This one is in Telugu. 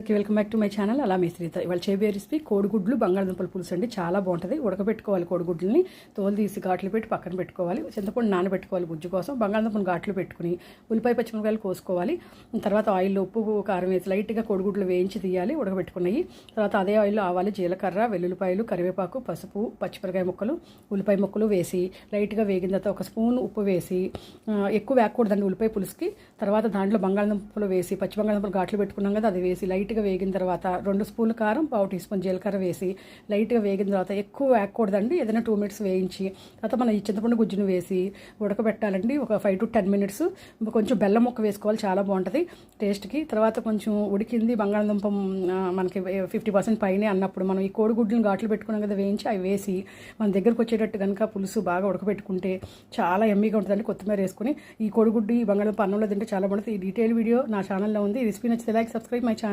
Welcome back to my channel అలా మీ శ్రీత. ఇవాళ చేయబోయే రెసిపీ కోడిగుడ్లు బంగాళదుంపల పులుసు అండి. చాలా బాగుంటుంది. ఉడకబెట్టుకోవాలి కోడిగుడ్లని, తోలు తీసి ఘాట్లు పెట్టి పక్కన పెట్టుకోవాలి. చింతపండు నానబెట్టుకోవాలి గుజ్జు కోసం. బంగాళదుంపను ఘాట్లు పెట్టుకుని ఉల్లిపాయ పచ్చిమిరపకాయలు కోసుకోవాలి. తర్వాత ఆయిల్లో ఉప్పు కారం వేసి లైట్గా కోడిగుడ్లు వేయించి తీయాలి ఉడకబెట్టుకున్నాయి. తర్వాత అదే ఆయిల్లో ఆవాలు, జీలకర్ర, వెల్లుల్లిపాయలు, కరివేపాకు, పసుపు, పచ్చిమిరకాయ ముక్కలు, ఉల్లిపాయ ముక్కలు వేసి లైట్గా వేగిన తర్వాత ఒక స్పూన్ ఉప్పు వేసి, ఎక్కువ వేయకూడదండి ఉల్లిపాయ పులుసుకి. తర్వాత దాంట్లో బంగాళదుంపలు వేసి, పచ్చి బంగాళదుంపలు ఘాట్లు పెట్టుకున్నాం కదా, అది వేసి లైట్గా వేగిన తర్వాత 2 స్పూన్ల కారం, 1/2 టీ స్పూన్ జీలకర్ర వేసి లైట్గా వేగిన తర్వాత ఎక్కువ వేయకూడదండి, ఏదైనా 2 మినిట్స్ వేయించి తర్వాత మన ఈ చింతపండు గుజ్జును వేసి ఉడకబెట్టాలండి. ఒక 5 to 10 minutes. కొంచెం బెల్లం ముక్క వేసుకోవాలి, చాలా బాగుంటుంది టేస్ట్కి. తర్వాత కొంచెం ఉడికింది బంగాళదుంప మనకి 50% పైనే అన్నప్పుడు మనం ఈ కోడిగుడ్లను ఘాట్లు పెట్టుకున్నాం కదా వేయించి, అవి వేసి మన దగ్గరకు వచ్చేటట్టు కనుక పులుసు బాగా ఉడకబెట్టుకుంటే చాలా ఎమ్మీగా ఉంటుందండి. కొత్తిమీర వేసుకుని ఈ కోడిగుడ్డు ఈ బంగాళదుంప అన్నంలో తింటే చాలా బాగుంటుంది. ఈ డీటెయిల్ వీడియో నా ఛానల్లో ఉంది. ఈ రెసిపీ నచ్చితే లైక్, సబ్స్క్రైబ్ మై ఛానల్.